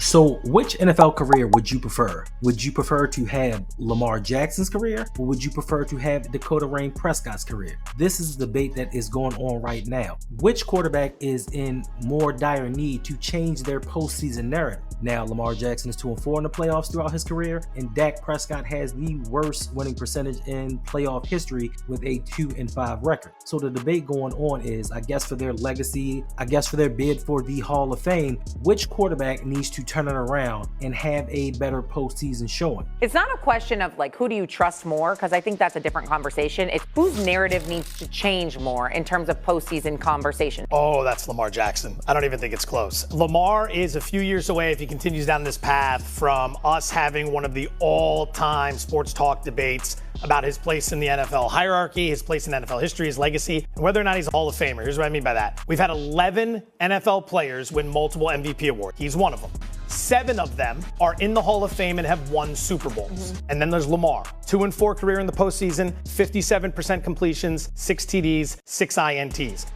So which NFL career would you prefer? Would you prefer to have Lamar Jackson's career, or would you prefer to have Dakota Rain Prescott's career? This is the debate that is going on right now. Which quarterback is in more dire need to change their postseason narrative? Now, Lamar Jackson is 2-4 in the playoffs throughout his career, and Dak Prescott has the worst winning percentage in playoff history with a 2-5 record. So the debate going on is, I guess for their legacy, I guess for their bid for the Hall of Fame, which quarterback needs to turn it around and have a better postseason showing? It's not a question of like, who do you trust more? Because I think that's a different conversation. It's whose narrative needs to change more in terms of postseason conversation. Oh, that's Lamar Jackson. I don't even think it's close. Lamar is a few years away, if he continues down this path, from us having one of the all-time sports talk debates about his place in the NFL hierarchy, his place in NFL history, his legacy, and whether or not he's a Hall of Famer. Here's what I mean by that. We've had 11 NFL players win multiple MVP awards. He's one of them. 7 of them are in the Hall of Fame and have won Super Bowls. And then there's Lamar, 2-4 career in the postseason, 57% completions, 6 TDs, 6 INTs.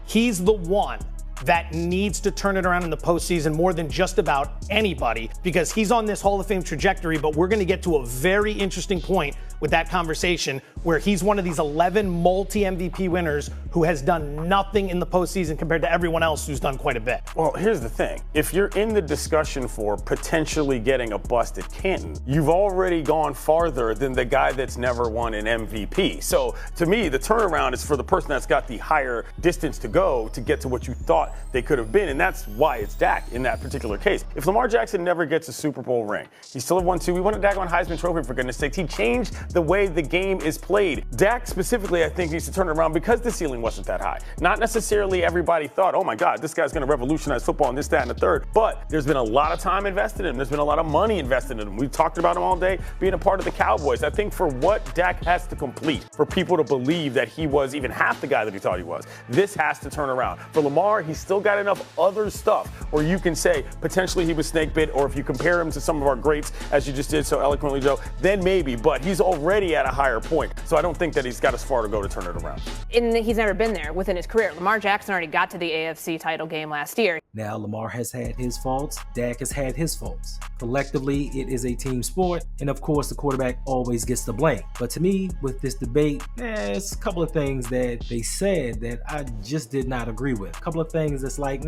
He's the one that needs to turn it around in the postseason more than just about anybody, because he's on this Hall of Fame trajectory, but we're going to get to a very interesting point with that conversation where he's one of these 11 multi-MVP winners who has done nothing in the postseason compared to everyone else who's done quite a bit. Well, here's the thing. If you're in the discussion for potentially getting a bust at Canton, you've already gone farther than the guy that's never won an MVP. So to me, the turnaround is for the person that's got the higher distance to go to get to what you thought they could have been, and that's why it's Dak in that particular case. If Lamar Jackson never gets a Super Bowl ring, he still have won 2. We won a Dak on Heisman Trophy, for goodness sakes. He changed the way the game is played. Dak specifically, I think, needs to turn it around because the ceiling wasn't that high. Not necessarily everybody thought, oh my God, this guy's going to revolutionize football and this, that, and the third. But there's been a lot of time invested in him. There's been a lot of money invested in him. We've talked about him all day being a part of the Cowboys. I think for what Dak has to complete, for people to believe that he was even half the guy that he thought he was, this has to turn around. For Lamar, he's still got enough other stuff where you can say potentially he was snake bit, or if you compare him to some of our greats, as you just did so eloquently, Joe, then maybe. But he's already at a higher point. So I don't think that he's got as far to go to turn it around. And he's never been there within his career. Lamar Jackson already got to the AFC title game last year. Now, Lamar has had his faults. Dak has had his faults. Collectively, it is a team sport. And of course, the quarterback always gets the blame. But to me, with this debate, there's a couple of things that they said that I just did not agree with. A couple of things that's like,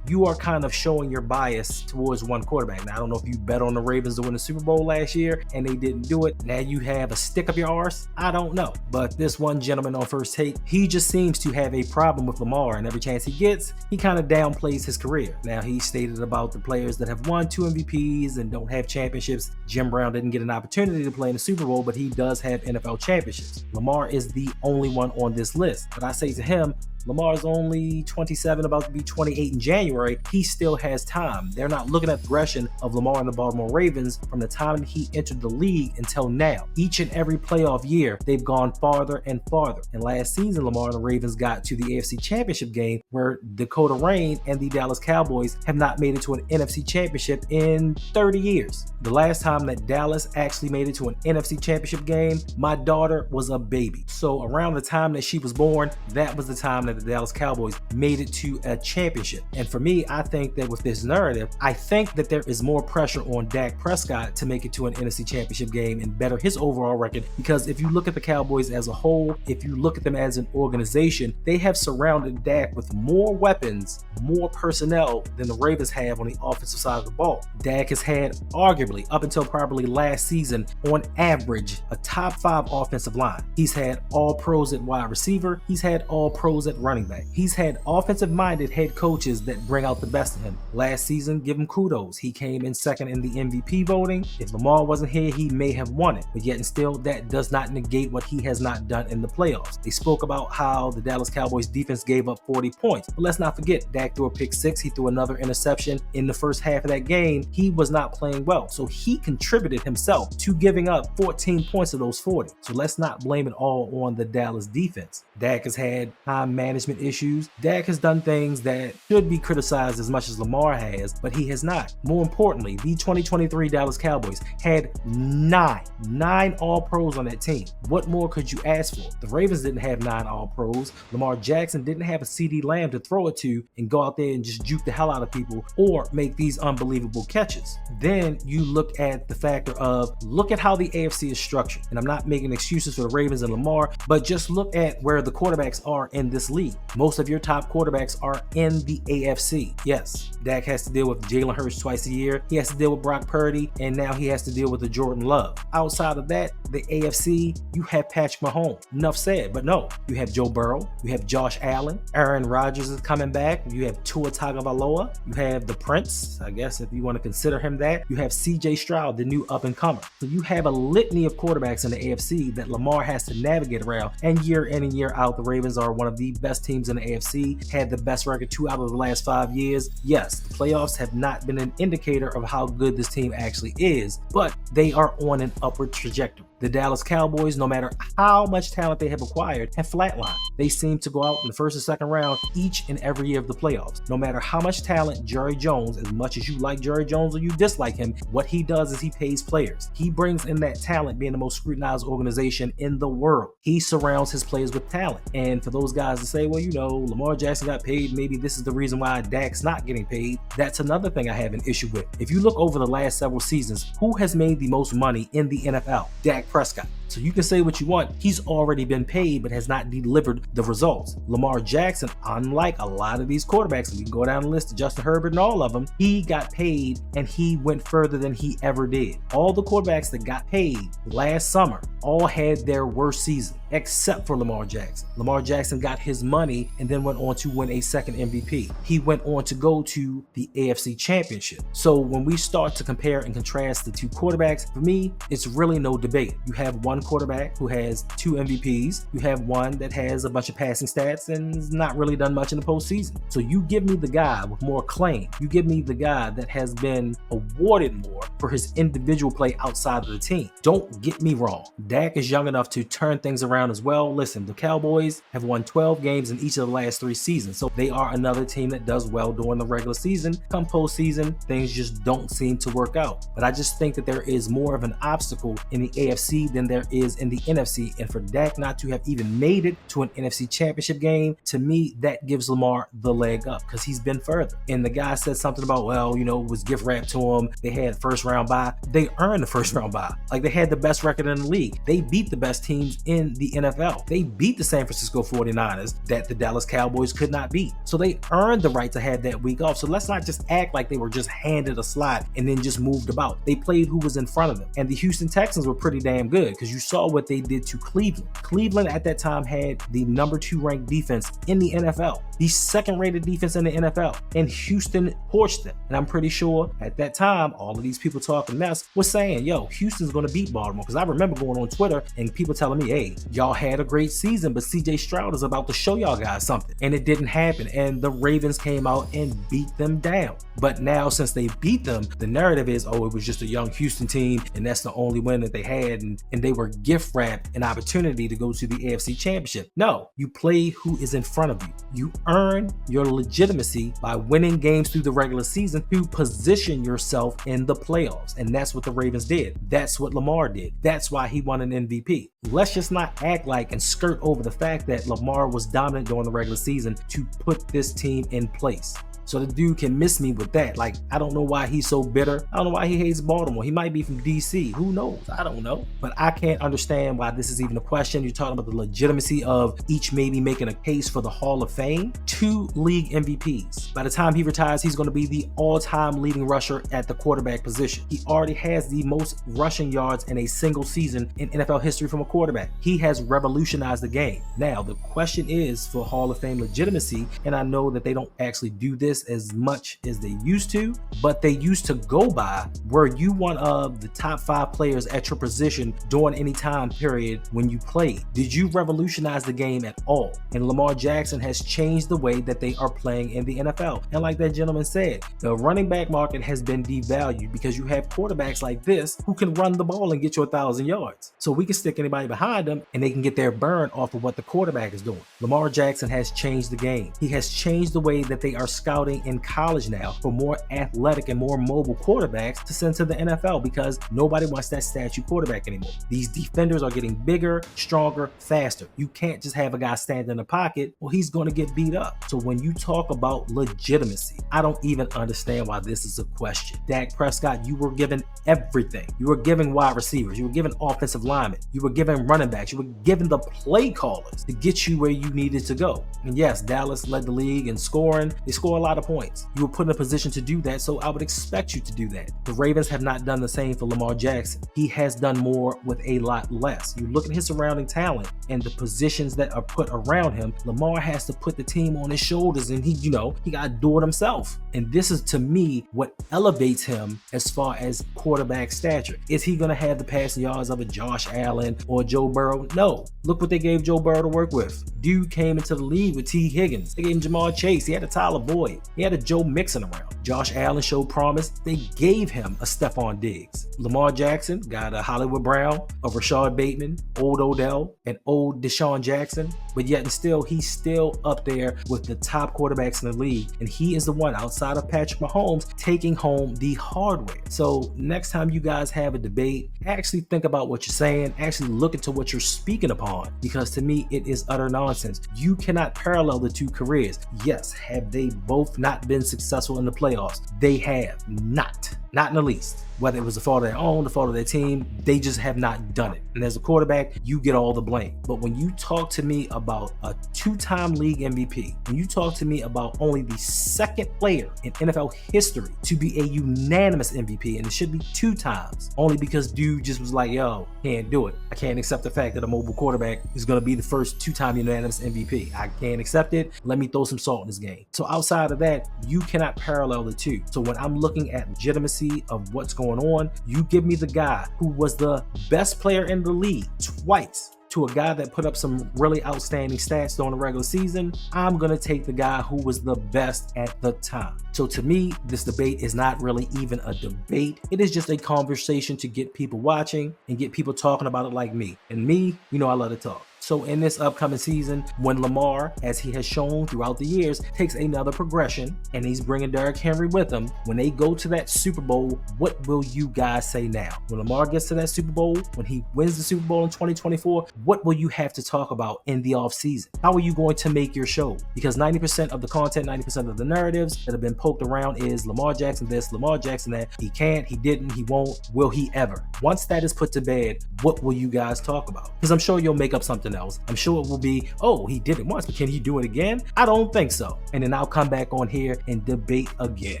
you are kind of showing your bias towards one quarterback. Now, I don't know if you bet on the Ravens to win the Super Bowl last year and they didn't do it. Now you have a stick up your arse. I don't know. But this one gentleman on First Take, he just seems to have a problem with Lamar, and every chance he gets, he kind of downplays his career. Now, he stated about the players that have won 2 MVPs and don't have championships. Jim Brown didn't get an opportunity to play in the Super Bowl, but he does have NFL championships. Lamar is the only one on this list. But I say to him, Lamar's only 27, about to be 28 in January. He still has time. They're not looking at the progression of Lamar and the Baltimore Ravens from the time he entered the league until now. Each and every playoff year, they've gone farther and farther. And last season, Lamar and the Ravens got to the AFC Championship game, where Dakota Rain and the Dallas Cowboys have not made it to an NFC Championship in 30 years. The last time that Dallas actually made it to an NFC Championship game, my daughter was a baby. So around the time that she was born, that was the time that the Dallas Cowboys made it to a championship. And for me, I think that with this narrative, I think that there is more pressure on Dak Prescott to make it to an NFC Championship game and better his overall record, because if you look at the Cowboys as a whole, if you look at them as an organization, they have surrounded Dak with more weapons, more personnel than the Ravens have on the offensive side of the ball. Dak has had arguably, up until probably last season, on average, a top 5 offensive line. He's had all pros at wide receiver. He's had all pros at running back. He's had offensive-minded head coaches that bring out the best of him. Last season, give him kudos. He came in second in the MVP voting. If Lamar wasn't here, he may have won it. But yet and still, that does not negate what he has not done in the playoffs. They spoke about how the Dallas Cowboys defense gave up 40 points. But let's not forget, Dak threw a pick 6. He threw another interception in the first half of that game. He was not playing well. So he contributed himself to giving up 14 points of those 40. So let's not blame it all on the Dallas defense. Dak has had time management management issues. Dak has done things that should be criticized as much as Lamar has, but he has not. More importantly, the 2023 Dallas Cowboys had nine All-Pros on that team. What more could you ask for? The Ravens didn't have 9 All-Pros. Lamar Jackson didn't have a CeeDee Lamb to throw it to and go out there and just juke the hell out of people or make these unbelievable catches. Then you look at the factor of, look at how the AFC is structured. And I'm not making excuses for the Ravens and Lamar, but just look at where the quarterbacks are in this league. Most of your top quarterbacks are in the AFC. Yes, Dak has to deal with Jalen Hurts twice a year. He has to deal with Brock Purdy, and now he has to deal with the Jordan Love. Outside of that, the AFC, you have Patrick Mahomes. Enough said, but no, you have Joe Burrow, you have Josh Allen, Aaron Rodgers is coming back, you have Tua Tagovailoa, you have the Prince, I guess if you want to consider him that, you have CJ Stroud, the new up-and-comer. So you have a litany of quarterbacks in the AFC that Lamar has to navigate around, and year in and year out, the Ravens are one of the best teams in the AFC, had the best record 2 out of the last 5 years. Yes, the playoffs have not been an indicator of how good this team actually is, but they are on an upward trajectory. The Dallas Cowboys, no matter how much talent they have acquired, have flatlined. They seem to go out in the first and second round each and every year of the playoffs. No matter how much talent Jerry Jones, as much as you like Jerry Jones or you dislike him, what he does is he pays players. He brings in that talent, being the most scrutinized organization in the world. He surrounds his players with talent. And for those guys to say, well, you know, Lamar Jackson got paid, maybe this is the reason why Dak's not getting paid, that's another thing I have an issue with. If you look over the last several seasons, who has made the most money in the NFL? Dak Prescott. So you can say what you want. He's already been paid, but has not delivered the results. Lamar Jackson, unlike a lot of these quarterbacks, and we can go down the list to Justin Herbert and all of them, he got paid and he went further than he ever did. All the quarterbacks that got paid last summer all had their worst season, except for Lamar Jackson. Lamar Jackson got his money and then went on to win a second MVP. He went on to go to the AFC Championship. So when we start to compare and contrast the two quarterbacks, for me, it's really no debate. You have one quarterback who has 2 MVPs. You have one that has a bunch of passing stats and has not really done much in the postseason. So you give me the guy with more claim. You give me the guy that has been awarded more for his individual play outside of the team. Don't get me wrong. Dak is young enough to turn things around as well. Listen, the Cowboys have won 12 games in each of the last 3 seasons. So they are another team that does well during the regular season. Come postseason, things just don't seem to work out. But I just think that there is more of an obstacle in the AFC than there is in the NFC. And for Dak not to have even made it to an NFC championship game, to me, that gives Lamar the leg up because he's been further. And the guy said something about, well, you know, it was gift wrapped to him. They had first round bye. They earned the first round bye. Like, they had the best record in the league. They beat the best teams in the NFL. They beat the San Francisco 49ers that the Dallas Cowboys could not beat. So they earned the right to have that week off. So let's not just act like they were just handed a slot and then just moved about. They played who was in front of them. And the Houston Texans were pretty damn good because you saw what they did to Cleveland. Cleveland at that time had the number 2 ranked defense in the NFL, the 2nd rated defense in the NFL, and Houston torched them. And I'm pretty sure at that time, all of these people talking mess was saying, yo, Houston's going to beat Baltimore. Because I remember going on Twitter and people telling me, hey, y'all had a great season, but CJ Stroud is about to show y'all guys something. And it didn't happen. And the Ravens came out and beat them down. But now, since they beat them, the narrative is, oh, it was just a young Houston team, and that's the only win that they had, and they were gift wrapped an opportunity to go to the AFC Championship. No, you play who is in front of you. You earn your legitimacy by winning games through the regular season to position yourself in the playoffs. And that's what the Ravens did. That's what Lamar did. That's why he won an MVP. Let's just not act like and skirt over the fact that Lamar was dominant during the regular season to put this team in place. So the dude can miss me with that. Like, I don't know why he's so bitter. I don't know why he hates Baltimore. He might be from DC. Who knows? I don't know. But I can't understand why this is even a question. You're talking about the legitimacy of each maybe making a case for the Hall of Fame. 2 league MVPs. By the time he retires, he's going to be the all-time leading rusher at the quarterback position. He already has the most rushing yards in a single season in NFL history from a quarterback. He has revolutionized the game. Now, the question is for Hall of Fame legitimacy, and I know that they don't actually do this this as much as they used to, but they used to go by were you one of the top 5 players at your position during any time period when you played? Did you revolutionize the game at all? And Lamar Jackson has changed the way that they are playing in the NFL. And like that gentleman said, the running back market has been devalued because you have quarterbacks like this who can run the ball and get you 1,000 yards. So we can stick anybody behind them and they can get their burn off of what the quarterback is doing. Lamar Jackson has changed the game. He has changed the way that they are scouting in college now for more athletic and more mobile quarterbacks to send to the NFL because nobody wants that statue quarterback anymore. These defenders are getting bigger, stronger, faster. You can't just have a guy stand in the pocket or he's going to get beat up. So when you talk about legitimacy, I don't even understand why this is a question. Dak Prescott, you were given everything. You were given wide receivers. You were given offensive linemen. You were given running backs. You were given the play callers to get you where you needed to go. And yes, Dallas led the league in scoring. They score a lot of points. You were put in a position to do that, so I would expect you to do that. The Ravens have not done the same for Lamar Jackson. He has done more with a lot less. You look at his surrounding talent and the positions that are put around him, Lamar has to put the team on his shoulders and he got to do it himself. And this is, to me, what elevates him as far as quarterback stature. Is he going to have the passing yards of a Josh Allen or Joe Burrow? No. Look what they gave Joe Burrow to work with. Dude came into the league with T. Higgins. They gave him Jamar Chase. He had a Tyler Boyd. He had a Joe Mixon around. Josh Allen showed promise. They gave him a Stephon Diggs. Lamar Jackson got a Hollywood Brown, a Rashad Bateman, old Odell, and old Deshaun Jackson. But yet and still, he's still up there with the top quarterbacks in the league. And he is the one outside of Patrick Mahomes taking home the hardware. So next time you guys have a debate, actually think about what you're saying. Actually look into what you're speaking upon. Because to me, it is utter nonsense. You cannot parallel the two careers. Yes, have they both not been successful in the playoffs? They have not in the least. Whether it was the fault of their own, the fault of their team, they just have not done it. And as a quarterback, you get all the blame. But when you talk to me about a 2-time league MVP, when you talk to me about only the second player in NFL history to be a unanimous MVP, and it should be 2 times, only because dude just was like, yo, can't do it. I can't accept the fact that a mobile quarterback is going to be the first 2-time unanimous MVP. I can't accept it. Let me throw some salt in this game. So outside of that, you cannot parallel the two. So when I'm looking at legitimacy of what's going on, you give me the guy who was the best player in the league twice to a guy that put up some really outstanding stats during the regular season, I'm going to take the guy who was the best at the time. So to me, this debate is not really even a debate. It is just a conversation to get people watching and get people talking about it like me. And me, I love to talk. So in this upcoming season, when Lamar, as he has shown throughout the years, takes another progression and he's bringing Derrick Henry with him, when they go to that Super Bowl, what will you guys say now? When Lamar gets to that Super Bowl, when he wins the Super Bowl in 2024, what will you have to talk about in the offseason? How are you going to make your show? Because 90% of the content, 90% of the narratives that have been poked around is Lamar Jackson this, Lamar Jackson that. He can't, he didn't, he won't, will he ever? Once that is put to bed, what will you guys talk about? Because I'm sure you'll make up something else. I'm sure it will be, oh, he did it once, but can he do it again? I don't think so. And then I'll come back on here and debate again.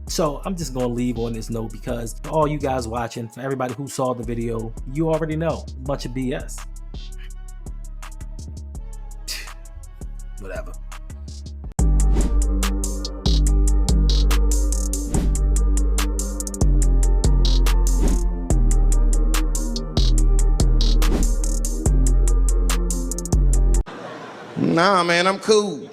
So I'm just going to leave on this note because for all you guys watching, for everybody who saw the video, you already know, a bunch of BS. Whatever. Nah, man, I'm cool.